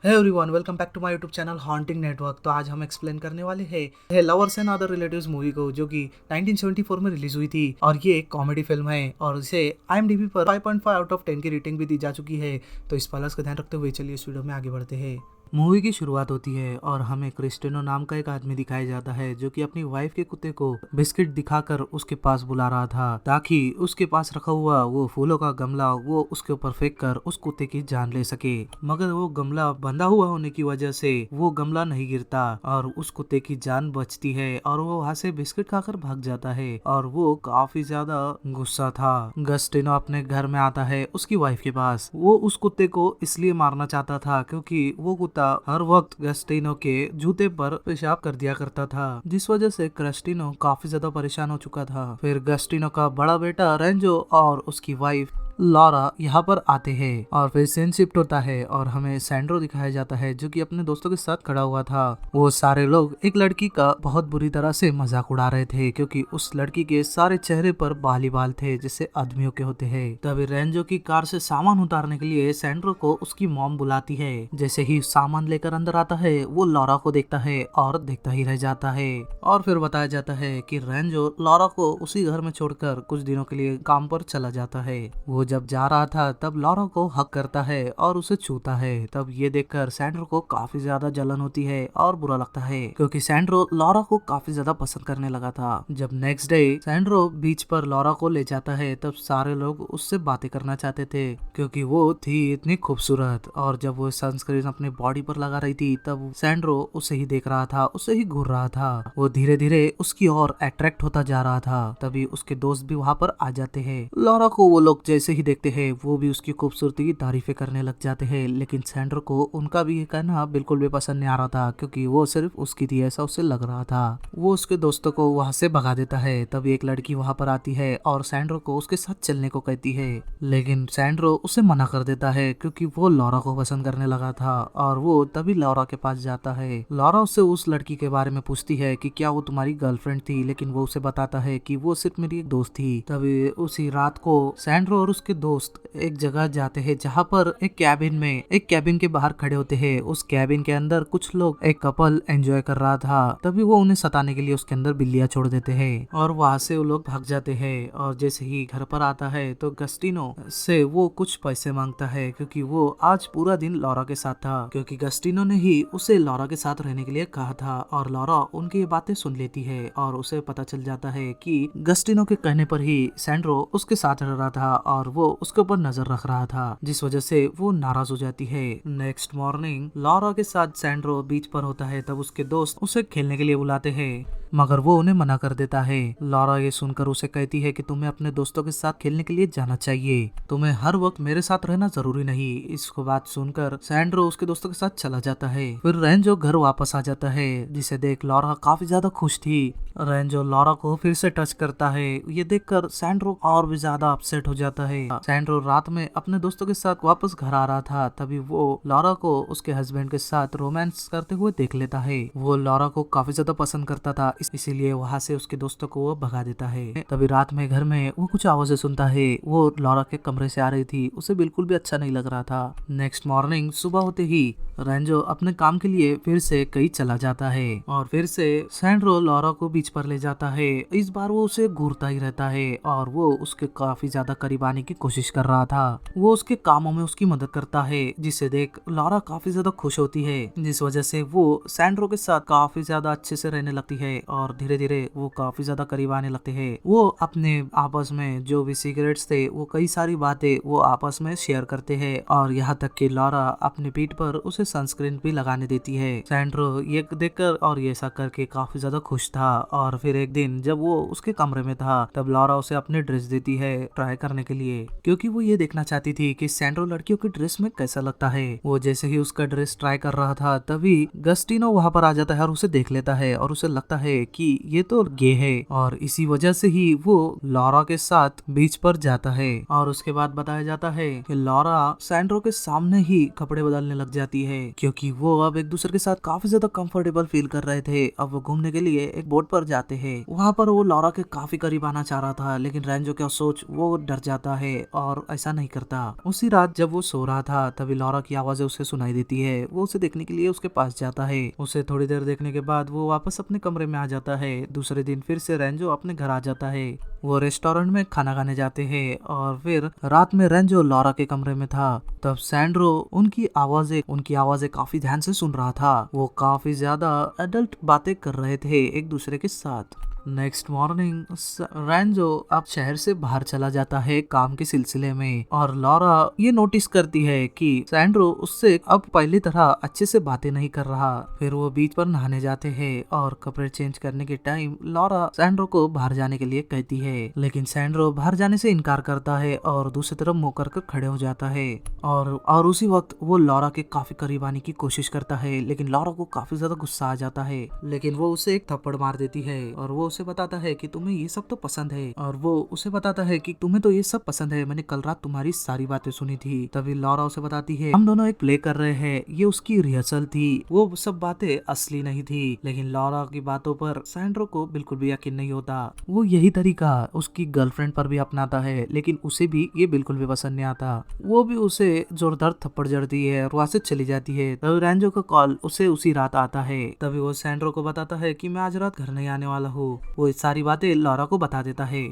Hey everyone, welcome back to my YouTube channel Haunting Network. तो आज हम explain करने वाले हैं Lovers and Other Relatives movie को, जो कि 1974 में रिलीज हुई थी और ये एक कॉमेडी फिल्म है और इसे IMDb पर 5.5 आउट ऑफ 10 की रेटिंग भी दी जा चुकी है। तो इस प्लस का ध्यान रखते हुए चलिए इस वीडियो में आगे बढ़ते हैं। मूवी की शुरुआत होती है और हमें क्रिस्टिनो नाम का एक आदमी दिखाया जाता है जो कि अपनी वाइफ के कुत्ते को बिस्किट दिखाकर उसके पास बुला रहा था ताकि उसके पास रखा हुआ वो फूलों का गमला वो उसके ऊपर फेंक कर उस कुत्ते की जान ले सके। मगर वो गमला बंधा हुआ होने की वजह से वो गमला नहीं गिरता और उस कुत्ते की जान बचती है और वो वहाँ से बिस्किट खाकर भाग जाता है और वो काफी ज्यादा गुस्सा था। गस्टिनो अपने घर में आता है उसकी वाइफ के पास। वो उस कुत्ते को इसलिए मारना चाहता था क्योंकि वो कुत्ता हर वक्त गस्टिनो के जूते पर पेशाब कर दिया करता था, जिस वजह से क्रिस्टिनो काफी ज्यादा परेशान हो चुका था। फिर गस्टिनो का बड़ा बेटा रेंजो और उसकी वाइफ लॉरा यहाँ पर आते हैं और फिर सीन शिफ्ट होता है और हमें सैंड्रो दिखाया जाता है जो कि अपने दोस्तों के साथ खड़ा हुआ था। वो सारे लोग एक लड़की का बहुत बुरी तरह से मजाक उड़ा रहे थे क्योंकि उस लड़की के सारे चेहरे पर बाल ही बाल थे जैसे आदमियों के होते हैं। तभी रेंजो की कार से सामान उतारने के लिए सैंड्रो को उसकी मॉम बुलाती है। जैसे ही सामान लेकर अंदर आता है वो लॉरा को देखता है और देखता ही रह जाता है और फिर बताया जाता है कि रेंजो लॉरा को उसी घर में छोड़कर कुछ दिनों के लिए काम पर चला जाता है। वो जब जा रहा था तब लॉरा को हक करता है और उसे छूता है। तब ये देखकर सैंड्रो को काफी ज्यादा जलन होती है और बुरा लगता है क्योंकि सैंड्रो लॉरा को काफी ज्यादा पसंद करने लगा था। जब नेक्स्ट डे सैंड्रो बीच पर लॉरा को ले जाता है तब सारे लोग उससे बातें करना चाहते थे क्योंकि वो थी इतनी खूबसूरत। और जब वो सनस्क्रीन अपनी बॉडी पर लगा रही थी तब सैंड्रो उसे ही देख रहा था, उसे ही घूर रहा था। वो धीरे धीरे उसकी ओर अट्रैक्ट होता जा रहा था। तभी उसके दोस्त भी वहाँ पर आ जाते हैं। लॉरा को वो लोग जैसे ही देखते हैं वो भी उसकी खूबसूरती की तारीफें करने लग जाते हैं, लेकिन सैंड्रो को उनका भी ये कहना बिल्कुल भी पसंद नहीं आ रहा था क्योंकि वो सिर्फ उसकी थी ऐसा उसे लग रहा था। वो उसके दोस्तों को वहाँ से भगा देता है। तब एक लड़की वहाँ पर आती है और सैंड्रो को उसके साथ चलने को कहती है, लेकिन सैंड्रो उसे मना कर देता है क्योंकि वो लॉरा को पसंद करने लगा था। और वो तभी लॉरा के पास जाता है। लॉरा उससे उस लड़की के बारे में पूछती है कि क्या वो तुम्हारी गर्लफ्रेंड थी, लेकिन वो उसे बताता है कि वो सिर्फ मेरी एक दोस्त थी। तभी उसी रात को सैंड्रो और उसके दोस्त एक जगह जाते हैं जहाँ पर एक कैबिन के बाहर खड़े होते हैं। उस कैबिन के अंदर कुछ लोग एक कपल एंजॉय कर रहा था। तभी वो उन्हें सताने के लिए उसके अंदर बिल्लियां छोड़ देते हैं और वहाँ से वो लोग भाग जाते हैं। और जैसे ही घर पर आता है तो गस्टिनो से वो कुछ पैसे मांगता है क्योंकि वो आज पूरा दिन लॉरा के साथ था, क्योंकि गस्टिनो ने ही उसे लॉरा के साथ रहने के लिए कहा था। और लॉरा उनकी ये बातें सुन लेती है और उसे पता चल जाता है कि गस्टिनो के कहने पर ही सैंड्रो उसके साथ रह रहा था और वो उसके ऊपर नजर रख रहा था, जिस वजह से वो नाराज हो जाती है। नेक्स्ट मॉर्निंग लॉरा के साथ सैंड्रो बीच पर होता है। तब उसके दोस्त उसे खेलने के लिए बुलाते हैं मगर वो उन्हें मना कर देता है। लॉरा ये सुनकर उसे कहती है कि तुम्हें अपने दोस्तों के साथ खेलने के लिए जाना चाहिए, तुम्हें हर वक्त मेरे साथ रहना जरूरी नहीं। इसको बात सुनकर सैंड्रो उसके दोस्तों के साथ चला जाता है। फिर रेंजो घर वापस आ जाता है जिसे देख लॉरा काफी ज्यादा खुश थी। रेंजो लॉरा को फिर से टच करता है। ये देखकर सैंड्रो और भी ज्यादा अपसेट हो जाता है। सैंड्रो रात में अपने दोस्तों के साथ वापस घर आ रहा था। तभी वो लॉरा को उसके हस्बैंड के साथ रोमांस करते हुए देख लेता है। वो लॉरा को काफी ज्यादा पसंद करता था, इसीलिए वहाँ से उसके दोस्तों को वो भगा देता है। तभी रात में घर में वो कुछ आवाजें सुनता है। वो लॉरा के कमरे से आ रही थी, उसे बिल्कुल भी अच्छा नहीं लग रहा था। नेक्स्ट मॉर्निंग सुबह होते ही रेंजो अपने काम के लिए फिर से कहीं चला जाता है और फिर से सैंड्रो लॉरा को बीच पर ले जाता है। इस बार वो उसे घूरता ही रहता है और वो उसके काफी ज्यादा करीब आने की कोशिश कर रहा था। वो उसके कामों में उसकी मदद करता है, जिसे देख लॉरा काफी ज्यादा खुश होती है, जिस वजह से वो सैंड्रो के साथ काफी ज्यादा अच्छे से रहने लगती है और धीरे धीरे वो काफी ज्यादा करीब आने लगते हैं। वो अपने आपस में जो भी सीक्रेट्स थे वो कई सारी बातें वो आपस में शेयर करते हैं और यहाँ तक कि लॉरा अपनी पीठ पर उसे सनस्क्रीन भी लगाने देती है। सैंड्रो ये देखकर और ये ऐसा करके काफी ज्यादा खुश था। और फिर एक दिन जब वो उसके कमरे में था तब लॉरा उसे अपनी ड्रेस देती है ट्राई करने के लिए, क्योंकि वो ये देखना चाहती थी कि सैंड्रो लड़कियों की ड्रेस में कैसा लगता है। वो जैसे ही उसका ड्रेस ट्राई कर रहा था तभी गस्टिनो वहाँ पर आ जाता है और उसे देख लेता है और उसे लगता है कि ये तो गे है और इसी वजह से ही वो लॉरा के साथ बीच पर जाता है। और उसके बाद बताया जाता है कि लॉरा सैंड्रो के सामने ही कपड़े बदलने लग जाती है क्योंकि वो अब एक दूसरे के साथ काफी ज्यादा कंफर्टेबल फील कर रहे थे। अब वो घूमने के लिए एक बोट पर जाते हैं। वहाँ पर वो लॉरा के काफी करीब आना चाह रहा था, लेकिन रेंजो क्या सोच वो डर जाता है है और ऐसा नहीं करता। उसी रात जब वो सो रहा था तभी लॉरा की आवाजें उसे सुनाई देती है। वो उसे देखने के लिए उसके पास जाता है। उसे थोड़ी देर देखने के बाद वो वापस अपने कमरे में आ जाता है। दूसरे दिन फिर से रेंजो अपने घर आ जाता है। वो रेस्टोरेंट में खाना खाने जाते हैं और फिर रात में रेंजो लॉरा के कमरे में था। तब सैंड्रो उनकी आवाजें काफी ध्यान से सुन रहा था। वो काफी ज्यादा एडल्ट बातें कर रहे थे एक दूसरे के साथ। नेक्स्ट मॉर्निंग रेंजो अब शहर से बाहर चला जाता है काम के सिलसिले में और लॉरा ये नोटिस करती है कि सैंड्रो उससे अब पहली तरह अच्छे से बातें नहीं कर रहा। फिर वो बीच पर नहाने जाते हैं और कपड़े चेंज करने के टाइम लॉरा सैंड्रो को बाहर जाने के लिए कहती है, लेकिन सैंड्रो बाहर जाने से इनकार करता है और दूसरी तरफ मुंह कर खड़े हो जाता है। और उसी वक्त वो लॉरा के काफी करीब आने की कोशिश करता है, लेकिन लॉरा को काफी ज्यादा गुस्सा आ जाता है। लेकिन वो उसे एक थप्पड़ मार देती है और वो उसे बताता है कि तुम्हें ये सब तो पसंद है। और वो उसे बताता है कि तुम्हें तो ये सब पसंद है, मैंने कल रात तुम्हारी सारी बातें सुनी थी। तभी लॉरा उसे बताती है हम दोनों एक प्ले कर रहे हैं, ये उसकी रिहर्सल थी, वो सब बातें असली नहीं थी। लेकिन लॉरा की बातों पर सैंड्रो को बिल्कुल भी यकीन नहीं होता। वो यही तरीका उसकी गर्लफ्रेंड पर भी अपनाता है, लेकिन उसे भी ये बिल्कुल भी पसंद नहीं आता। वो भी उसे जोरदार थप्पड़ जड़ती है और वहां से चली जाती है। तभी रेंजो का कॉल उसे उसी रात आता है। तभी वो सैंड्रो को बताता है कि मैं आज रात घर नहीं आने वाला हूँ। वो सारी बातें लॉरा को बता देता है।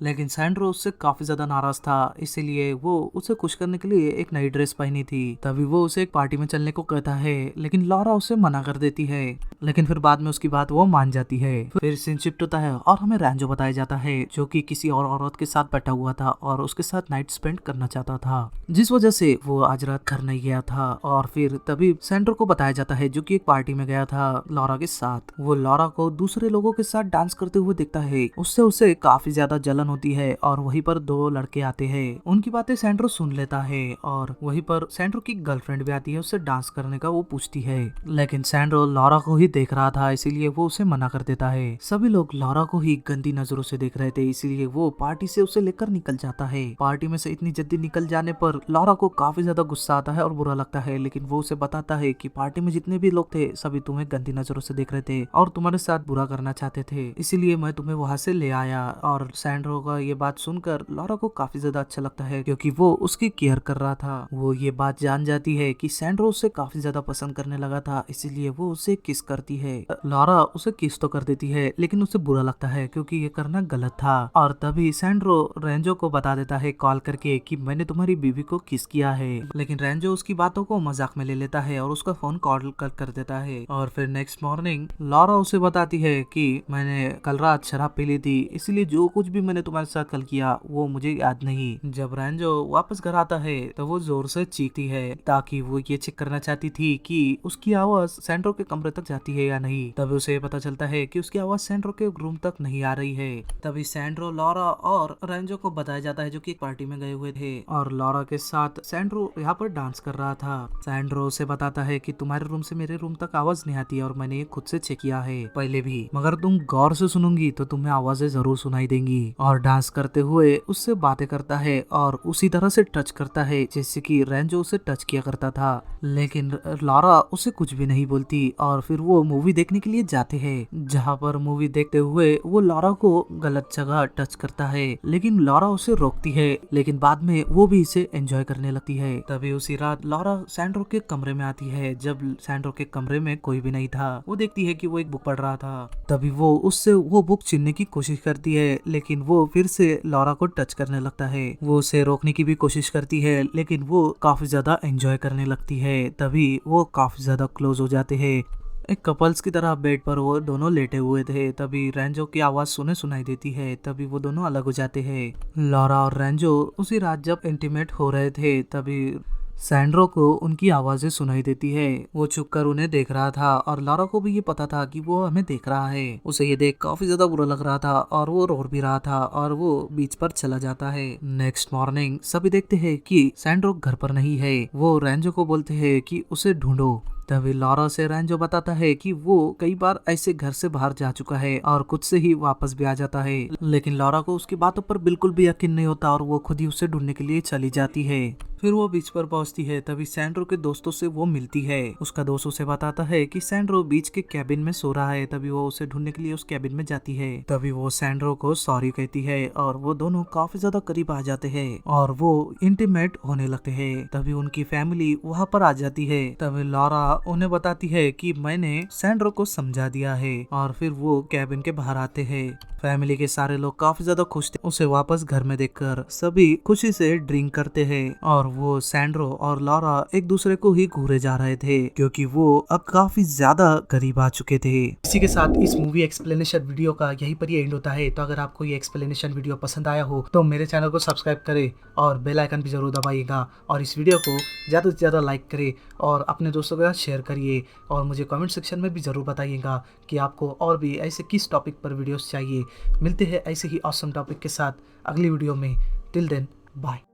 लेकिन सैंड्रो उससे काफी ज्यादा नाराज था, इसीलिए वो उसे खुश करने के लिए एक नई ड्रेस पहनी थी। तभी वो उसे एक पार्टी में चलने को कहता है, लेकिन लॉरा उसे मना कर देती है। लेकिन फिर बाद में उसकी बात वो मान जाती है। फिर सीन शिफ्ट होता है और हमें रेंजो बताया जाता है जो कि किसी और औरत के साथ बैठा हुआ था और उसके साथ नाइट स्पेंड करना चाहता था, जिस वजह से वो आज रात घर नहीं गया था। और फिर तभी सैंड्रो को बताया जाता है जो कि एक पार्टी में गया था लॉरा के साथ। वो लॉरा को दूसरे लोगों के साथ डांस करते हुए दिखता है। उससे उसे काफी ज्यादा जलन होती है और वहीं पर दो लड़के आते हैं। उनकी बातें सैंड्रो सुन लेता है और वहीं पर सैंड्रो की गर्लफ्रेंड भी आती है। उससे डांस करने का वो पूछती है, लेकिन सैंड्रो लॉरा को ही देख रहा था, इसीलिए वो उसे मना कर देता है। सभी लोग लॉरा को ही गंदी नजरों से देख रहे थे, इसीलिए वो पार्टी से उसे लेकर निकल जाता है। पार्टी में से इतनी जल्दी निकल जाने पर लॉरा को काफी ज्यादा गुस्सा आता है और बुरा लगता है, लेकिन वो उसे बताता है कि पार्टी में जितने भी लोग थे सभी तुम्हें गंदी नजरों से देख रहे थे और तुम्हारे साथ बुरा करना चाहते थे, इसीलिए मैं तुम्हें वहां से ले आया। और सैंड्रो का ये बात सुनकर लॉरा को काफी ज्यादा अच्छा लगता है, क्योंकि वो उसकी केयर कर रहा था। वो ये बात जान जाती है कि सैंड्रो उसे काफी ज्यादा पसंद करने लगा था, इसीलिए वो उसे किस करती है। लॉरा उसे किस तो कर देती है, लेकिन उसे बुरा लगता है क्योंकि ये करना गलत था। और तभी सैंड्रो रेंजो को बता देता है कॉल करके कि मैंने तुम्हारी बीवी को किस किया है, लेकिन रेंजो उसकी बातों को मजाक में ले लेता है और उसका फोन कॉल कर देता है। और फिर नेक्स्ट मॉर्निंग लॉरा उसे बताती है कि मैंने कल रात शराब पी ली थी, इसलिए जो कुछ भी मैंने तुम्हारे साथ कल किया वो मुझे याद नहीं। जब रेंजो वापस घर आता है तो वो जोर से चीखती है, ताकि वो ये चेक करना चाहती थी कि उसकी आवाज सैंड्रो के कमरे तक जाती है या नहीं। तभी उसे पता चलता है कि उसकी आवाज सैंड्रो के रूम तक नहीं आ रही है। तभी सैंड्रो, लॉरा और रेंजो को बताया जाता है जो कि एक पार्टी में गए हुए थे और लॉरा के साथ सैंड्रो यहाँ पर डांस कर रहा था। सैंड्रो उसे बताता है कि तुम्हारे रूम से मेरे रूम तक आवाज नहीं आती और मैंने खुद से चेक किया है पहले भी, मगर तुम गौर से सुनूंगी तो तुम्हें आवाजें जरूर सुनाई देंगी। और डांस करते हुए उससे बातें करता है और उसी तरह से टच करता है जैसे कि रेंजो उसे टच किया करता था। लेकिन लॉरा उसे कुछ भी नहीं बोलती और फिर वो मूवी देखने के लिए जाते हैं, जहाँ पर मूवी देखते हुए वो लॉरा को गलत जगह टच करता है, लेकिन लॉरा उसे रोकती है। लेकिन बाद में वो भी इसे एंजॉय करने लगती है। तभी उसी रात लॉरा सैंड्रो के कमरे में आती है। जब सैंड्रो के कमरे में कोई भी नहीं था, वो देखती है कि वो एक बुक पढ़ रहा था। तभी वो उससे वो बुक छीनने की कोशिश करती है, लेकिन वो फिर से लॉरा को टच करने लगता है। वो उसे रोकने की भी कोशिश करती है, लेकिन वो काफी ज्यादा एंजॉय करने लगती है। तभी वो काफी ज्यादा क्लोज हो जाते हैं, एक कपल्स की तरह बेड पर वो दोनों लेटे हुए थे। तभी रेंजो की आवाज सुनाई देती है। तभी वो दोनों अलग हो जाते हैं। लॉरा और रेंजो उसी रात जब इंटीमेट हो रहे थे, तभी सैंड्रो को उनकी आवाजें सुनाई देती है। वो छुप कर उन्हें देख रहा था और लॉरा को भी ये पता था कि वो हमें देख रहा है। उसे ये देख काफी ज्यादा बुरा लग रहा था और वो रो भी रहा था और वो बीच पर चला जाता है। नेक्स्ट मॉर्निंग सभी देखते हैं कि सैंड्रो घर पर नहीं है। वो रेंजो को बोलते हैं कि उसे ढूंढो। तभी लॉरा से रेंजो बताता है कि वो कई बार ऐसे घर से बाहर जा चुका है और खुद से ही वापस भी आ जाता है, लेकिन लॉरा को उसकी बातों पर बिल्कुल भी यकीन नहीं होता और वो खुद ही उसे ढूंढने के लिए चली जाती है। फिर वो बीच पर पहुंचती है, तभी सैंड्रो के दोस्तों से वो मिलती है। उसका दोस्त उसे बताता है कि सैंड्रो बीच के कैबिन में सो रहा है, तभी वो उसे ढूंढने के लिए उस कैबिन में जाती है। तभी वो सैंड्रो को सॉरी कहती है और वो दोनों काफी ज्यादा करीब आ जाते हैं और वो इंटीमेट होने लगते हैं। तभी उनकी फैमिली वहाँ पर आ जाती है। तभी लॉरा उन्हें बताती है कि मैंने सैंड्रो को समझा दिया है और फिर वो कैबिन के बाहर आते हैं। फैमिली के सारे लोग काफी ज्यादा खुश थे उसे वापस घर में देखकर। सभी खुशी से ड्रिंक करते हैं और वो सैंड्रो और लॉरा एक दूसरे को ही घूरे जा रहे थे क्योंकि वो अब काफी ज्यादा करीब आ चुके थे। इसी के साथ इस मूवी एक्सप्लेनेशन वीडियो का यहीं पर ही एंड होता है। तो अगर आपको ये एक्सप्लेनेशन वीडियो पसंद आया हो तो मेरे चैनल को सब्सक्राइब करें और बेल आइकन भी जरूर दबाइएगा और इस वीडियो को ज्यादा से ज्यादा लाइक करें और अपने दोस्तों के साथ शेयर करिए और मुझे कमेंट सेक्शन में भी जरूर बताइएगा कि आपको और भी ऐसे किस टॉपिक पर वीडियोस चाहिए। मिलते हैं ऐसे ही ऑसम टॉपिक के साथ अगली वीडियो में। Till then bye.